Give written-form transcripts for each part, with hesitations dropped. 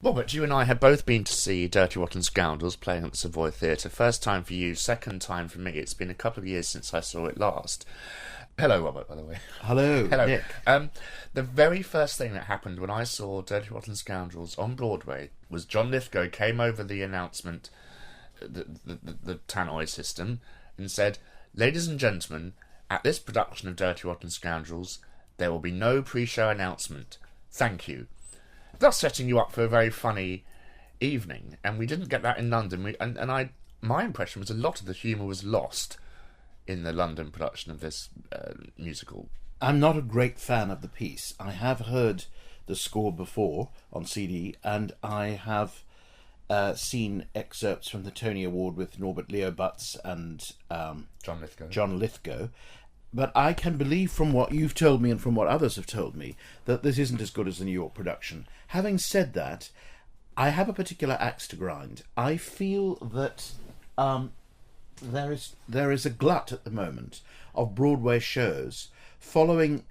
Robert, you and I have both been to see Dirty Rotten Scoundrels playing at the Savoy Theatre. First time for you, second time for me. It's been a couple of years since I saw it last. Hello, Robert, by the way. Hello, Hello. Nick. The very first thing that happened when I saw Dirty Rotten Scoundrels on Broadway was John Lithgow came over the announcement, the tannoy system, and said, "Ladies and gentlemen, at this production of Dirty Rotten Scoundrels, there will be no pre-show announcement. Thank you." Thus setting you up for a very funny evening, and we didn't get that in London. My impression was a lot of the humour was lost in the London production of this musical. I'm not a great fan of the piece. I have heard the score before on CD, and I have seen excerpts from the Tony Award with Norbert Leo Butz and John Lithgow. But I can believe from what you've told me and from what others have told me that this isn't as good as the New York production. Having said that, I have a particular axe to grind. I feel that there is a glut at the moment of Broadway shows following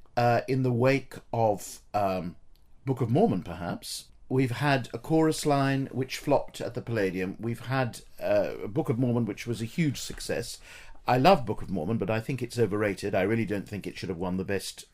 in the wake of Book of Mormon, perhaps. We've had a chorus line which flopped at the Palladium. We've had Book of Mormon, which was a huge success. I love Book of Mormon, but I think it's overrated. I really don't think it should have won the best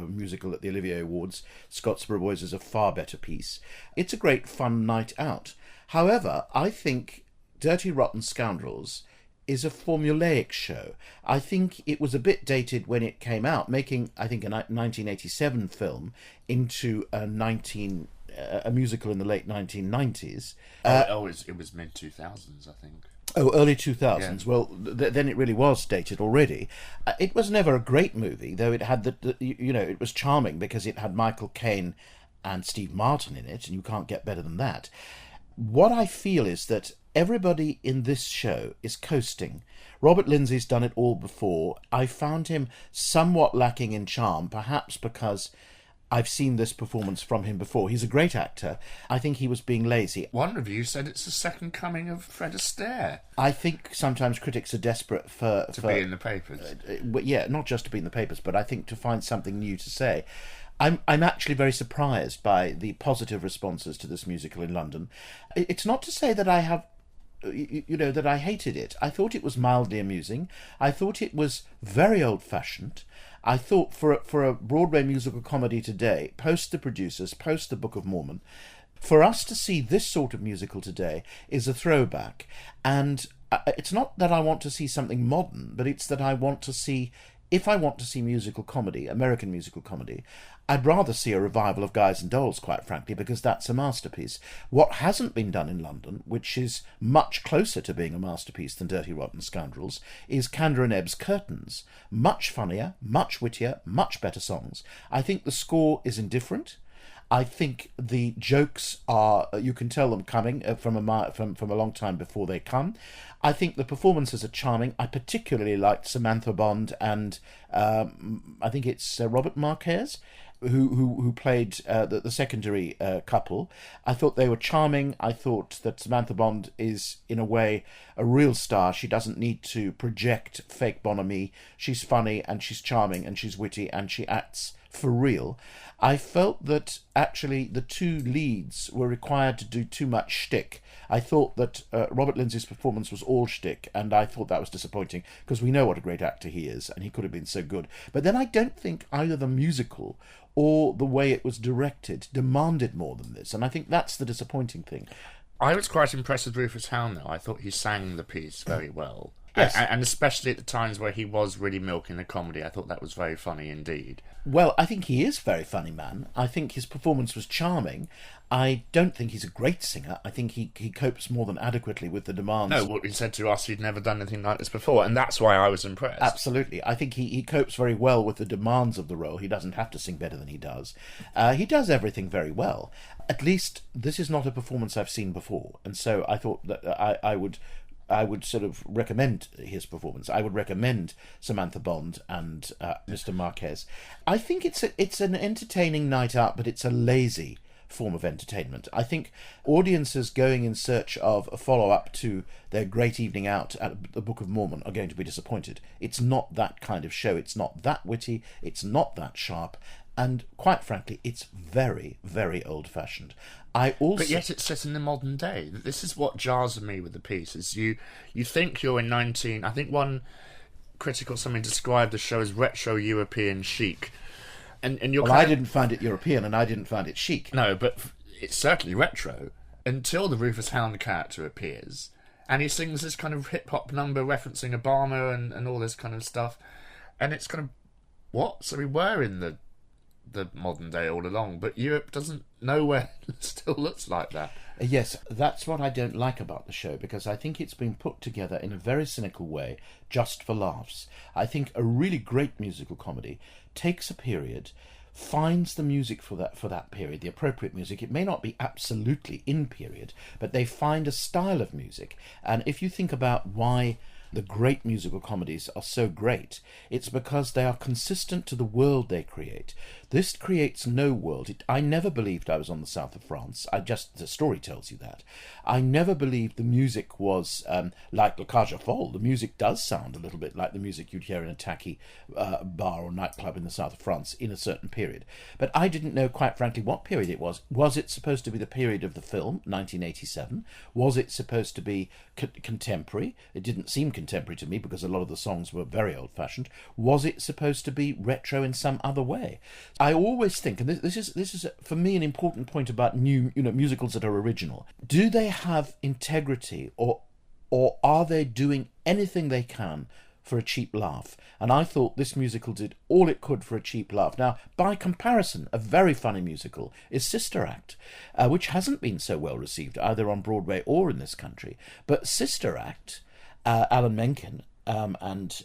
musical at the Olivier Awards. Scottsboro Boys is a far better piece. It's a great fun night out. However, I think Dirty Rotten Scoundrels is a formulaic show. I think it was a bit dated when it came out, making, I think, a 1987 film into a musical in the late 1990s. It was mid-2000s, I think. Oh, early 2000s. Yeah. Well, then it really was dated already. It was never a great movie, though it had it was charming because it had Michael Caine and Steve Martin in it, and you can't get better than that. What I feel is that everybody in this show is coasting. Robert Lindsay's done it all before. I found him somewhat lacking in charm, perhaps because I've seen this performance from him before. He's a great actor. I think he was being lazy. One review said it's the second coming of Fred Astaire. I think sometimes critics are desperate to be in the papers. Yeah, not just to be in the papers, but I think to find something new to say. I'm actually very surprised by the positive responses to this musical in London. It's not to say that I have, that I hated it. I thought it was mildly amusing. I thought it was very old-fashioned. I thought for a Broadway musical comedy today, post the producers, post the Book of Mormon, for us to see this sort of musical today is a throwback. And it's not that I want to see something modern, but it's that I want to see, if I want to see musical comedy, American musical comedy, I'd rather see a revival of Guys and Dolls, quite frankly, because that's a masterpiece. What hasn't been done in London, which is much closer to being a masterpiece than Dirty Rotten Scoundrels, is Kander and Ebb's Curtains. Much funnier, much wittier, much better songs. I think the score is indifferent. I think the jokes are, you can tell them coming from a long time before they come. I think the performances are charming. I particularly liked Samantha Bond and I think it's Robert Marquez, who played the secondary couple. I thought they were charming. I thought that Samantha Bond is, in a way, a real star. She doesn't need to project fake bonhomie. She's funny and she's charming and she's witty and she acts for real. I felt that actually the two leads were required to do too much shtick. I thought that Robert Lindsay's performance was all shtick, and I thought that was disappointing because we know what a great actor he is, and he could have been so good. But then I don't think either the musical or the way it was directed demanded more than this, and I think that's the disappointing thing. I was quite impressed with Rufus Hound, though. I thought he sang the piece very well. Yes. And especially at the times where he was really milking the comedy, I thought that was very funny indeed. Well, I think he is a very funny man. I think his performance was charming. I don't think he's a great singer. I think he copes more than adequately with the demands. No, what he said to us, he'd never done anything like this before, and that's why I was impressed. Absolutely. I think he copes very well with the demands of the role. He doesn't have to sing better than he does. He does everything very well. At least this is not a performance I've seen before, and so I thought that I would sort of recommend his performance. I would recommend Samantha Bond and Mr. Marquez. I think it's an entertaining night out, but it's a lazy form of entertainment. I think audiences going in search of a follow-up to their great evening out at the Book of Mormon are going to be disappointed. It's not that kind of show. It's not that witty. It's not that sharp. and quite frankly, it's very, very old-fashioned. I also... But yet it's set in the modern day. This is what jars me with the piece, is you think you're in 19... I think one critic or something described the show as retro European chic. And you're Well, I didn't find it European, and I didn't find it chic. No, but it's certainly retro, until the Rufus Hound character appears, and he sings this kind of hip-hop number referencing Obama and all this kind of stuff, and it's kind of, what? So we were in the modern day all along, but Europe doesn't nowhere still looks like that. Yes, that's what I don't like about the show, because I think it's been put together in a very cynical way, just for laughs. I think a really great musical comedy takes a period, finds the music for that period, the appropriate music. It may not be absolutely in period, but they find a style of music. And if you think about why the great musical comedies are so great, it's because they are consistent to the world they create. This creates no world. I never believed I was on the south of France. The story tells you that. I never believed the music was like La Cage aux Folles. The music does sound a little bit like the music you'd hear in a tacky bar or nightclub in the south of France in a certain period. But I didn't know, quite frankly, what period it was. Was it supposed to be the period of the film, 1987? Was it supposed to be contemporary? It didn't seem contemporary to me, because a lot of the songs were very old-fashioned. Was it supposed to be retro in some other way? I always think, and this is for me an important point about new musicals that are original. Do they have integrity, or are they doing anything they can for a cheap laugh? And I thought this musical did all it could for a cheap laugh. Now, by comparison, a very funny musical is Sister Act, which hasn't been so well received either on Broadway or in this country. But Sister Act, Alan Menken and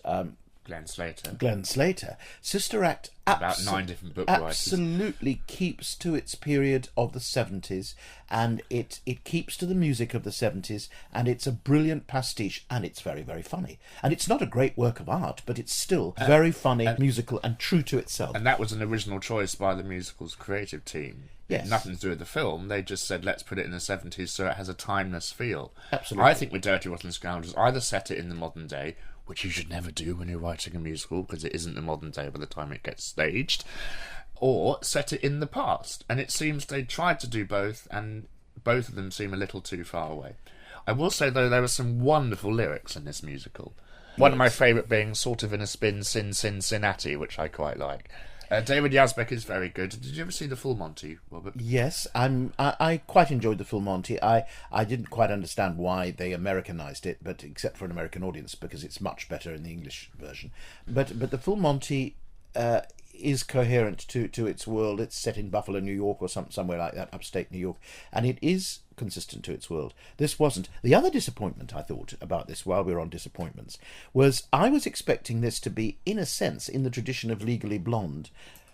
Glenn Slater. Sister Act about 9 different book writers. Absolutely keeps to its period of the 70s, and it keeps to the music of the 70s, and it's a brilliant pastiche, and it's very, very funny. And it's not a great work of art, but it's still very funny, musical, and true to itself. And that was an original choice by the musical's creative team. Yes. It had nothing to do with the film. They just said, let's put it in the 70s so it has a timeless feel. Absolutely. I think with Dirty Rotten Scoundrels, either set it in the modern day, which you should never do when you're writing a musical, because it isn't the modern day by the time it gets staged, or set it in the past. And it seems they tried to do both, and both of them seem a little too far away. I will say, though, there are some wonderful lyrics in this musical. One of my favourite being Sort of in a Spin, Cincinnati, which I quite like. David Yazbek is very good. Did you ever see the Full Monty, Robert? Yes, I quite enjoyed the Full Monty. I didn't quite understand why they Americanized it, but except for an American audience, because it's much better in the English version. But the Full Monty is coherent to its world. It's set in Buffalo, New York, or somewhere like that, upstate New York, and it is consistent to its world. This wasn't. The other disappointment I thought about this, while we were on disappointments, was I was expecting this to be, in a sense, in the tradition of Legally Blonde,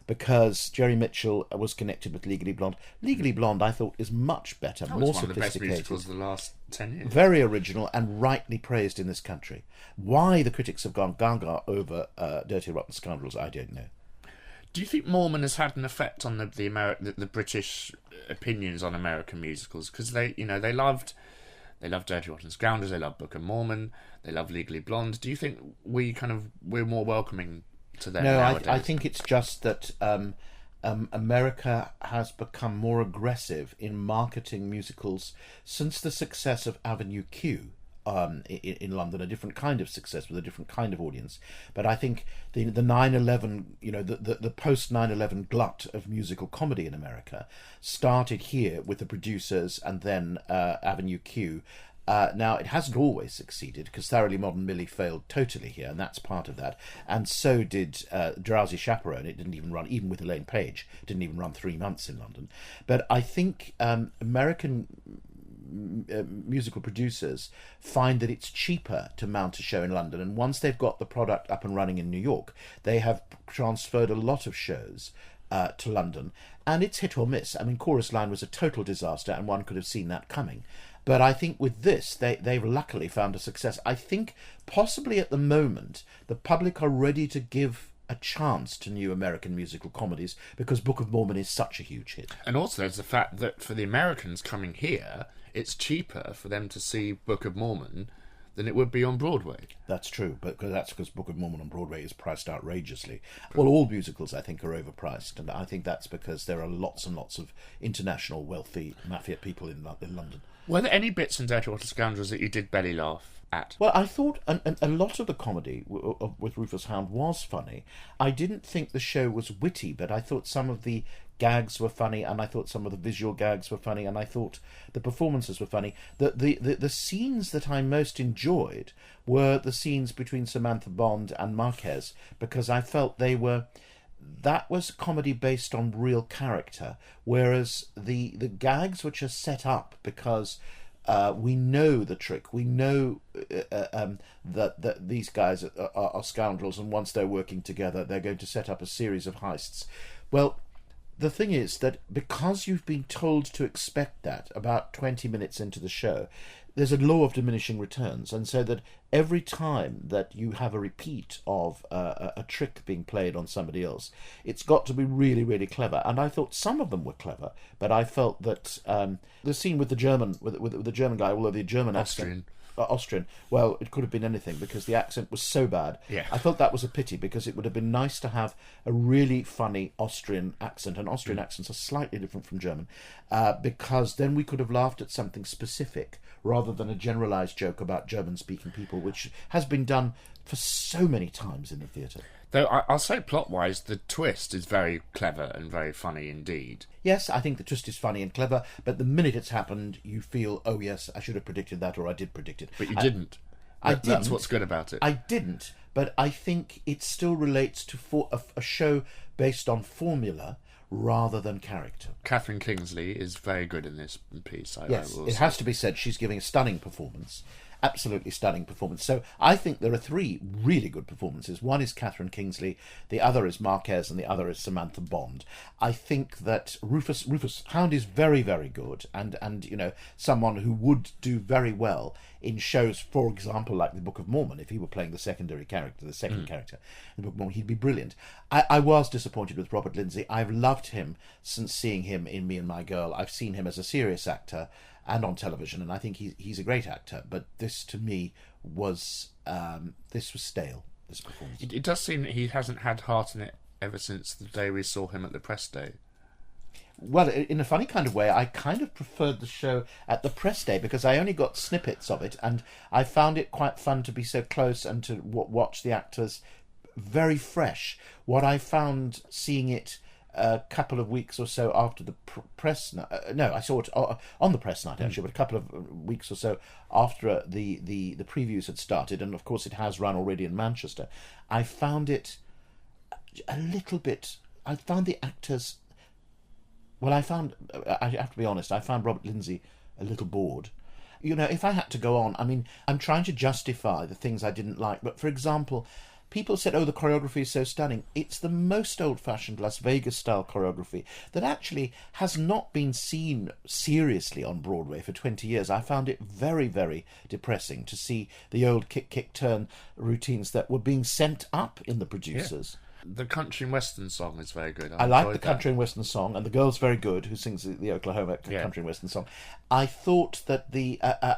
because Jerry Mitchell was connected with Legally Blonde. Legally Blonde, I thought, is much better, more one of the best sophisticated. musicals of the last 10 years. Very original and rightly praised in this country. Why the critics have gone gaga over Dirty Rotten Scoundrels, I don't know. Do you think Mormon has had an effect on the British opinions on American musicals? Because they loved Dirty Rotten Scoundrels, they love Book of Mormon, they love Legally Blonde. Do you think we're more welcoming to them nowadays? I think it's just that America has become more aggressive in marketing musicals since the success of Avenue Q. In London, a different kind of success with a different kind of audience. But I think the 9/11, the post 9/11 glut of musical comedy in America started here with the producers, and then Avenue Q. Now, it hasn't always succeeded, because Thoroughly Modern Millie failed totally here, and that's part of that. And so did Drowsy Chaperone. It didn't even run, even with Elaine Page, didn't even run 3 months in London. But I think American musical producers find that it's cheaper to mount a show in London, and once they've got the product up and running in New York, they have transferred a lot of shows to London, and it's hit or miss. I mean, Chorus Line was a total disaster, and one could have seen that coming. But I think with this, they've luckily found a success. I think possibly at the moment, the public are ready to give a chance to new American musical comedies, because Book of Mormon is such a huge hit. And also there's the fact that for the Americans coming here, it's cheaper for them to see Book of Mormon than it would be on Broadway. That's true, but that's because Book of Mormon on Broadway is priced outrageously. Well, all musicals, I think, are overpriced, and I think that's because there are lots and lots of international wealthy mafia people in London. Were there any bits in Dirty Little Scoundrels that you did belly laugh at? Well, I thought a lot of the comedy with Rufus Hound was funny. I didn't think the show was witty, but I thought some of the gags were funny, and I thought some of the visual gags were funny, and I thought the performances were funny. The scenes that I most enjoyed were the scenes between Samantha Bond and Marquez, because I felt that was comedy based on real character, whereas the gags which are set up because we know the trick, we know that these guys are scoundrels, and once they're working together they're going to set up a series of heists. Well, the thing is that because you've been told to expect that about 20 minutes into the show, there's a law of diminishing returns, and so that every time that you have a repeat of a trick being played on somebody else, it's got to be really, really clever. And I thought some of them were clever, but I felt that the scene with the German, with the German guy, although the German accent, Austrian. Well, it could have been anything because the accent was so bad. Yeah. I felt that was a pity because it would have been nice to have a really funny Austrian accent, and Austrian accents are slightly different from German, because then we could have laughed at something specific rather than a generalised joke about German-speaking people, which has been done for so many times in the theatre. Though I'll say plot-wise, the twist is very clever and very funny indeed. Yes, I think the twist is funny and clever, but the minute it's happened, you feel, oh yes, I should have predicted that, or I did predict it. But you didn't. I didn't. That's what's good about it. I didn't, but I think it still relates to a show based on formula rather than character. Catherine Kingsley is very good in this piece. Yes, it has to be said, she's giving a stunning performance. Absolutely stunning performance. So I think there are three really good performances. One is Catherine Kingsley, the other is Marquez, and the other is Samantha Bond. I think that Rufus Hound is very, very good, and you know, someone who would do very well in shows, for example, like the Book of Mormon. If he were playing the secondary character, the second character in the Book of Mormon, he'd be brilliant. I was disappointed with Robert Lindsay. I've loved him since seeing him in Me and My Girl. I've seen him as a serious actor and on television, and I think he's a great actor. But this, to me, was stale. This performance. It does seem that he hasn't had heart in it ever since the day we saw him at the press day. Well, in a funny kind of way, I kind of preferred the show at the press day because I only got snippets of it, and I found it quite fun to be so close and to watch the actors very fresh. What I found seeing it a couple of weeks or so after the press night, I saw it on the press night actually, but a couple of weeks or so after the previews had started, and of course it has run already in Manchester, I found it a little bit, I found the actors, well, I have to be honest, I found Robert Lindsay a little bored. You know, if I had to go on, I mean, I'm trying to justify the things I didn't like, but for example, people said, oh, the choreography is so stunning. It's the most old-fashioned Las Vegas-style choreography that actually has not been seen seriously on Broadway for 20 years. I found it very, very depressing to see the old kick-kick-turn routines that were being sent up in the producers. Yeah. The country and western song is very good. I like the country and western song, and the girl's very good, who sings the Oklahoma country and western song. I thought that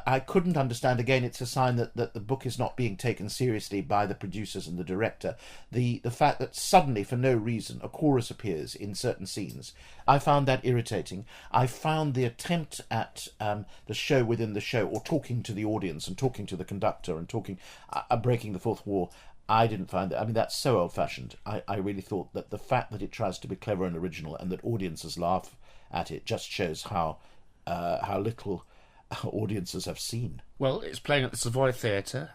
I couldn't understand, again, it's a sign that the book is not being taken seriously by the producers and the director. The fact that suddenly, for no reason, a chorus appears in certain scenes, I found that irritating. I found the attempt at the show within the show, or talking to the audience and talking to the conductor and talking, breaking the fourth wall, I didn't find that. I mean, that's so old-fashioned. I really thought that the fact that it tries to be clever and original and that audiences laugh at it just shows how little audiences have seen. Well, it's playing at the Savoy Theatre.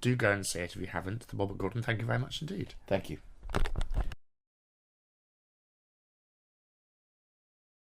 Do go and see it if you haven't. The Robert Gordon, thank you very much indeed. Thank you.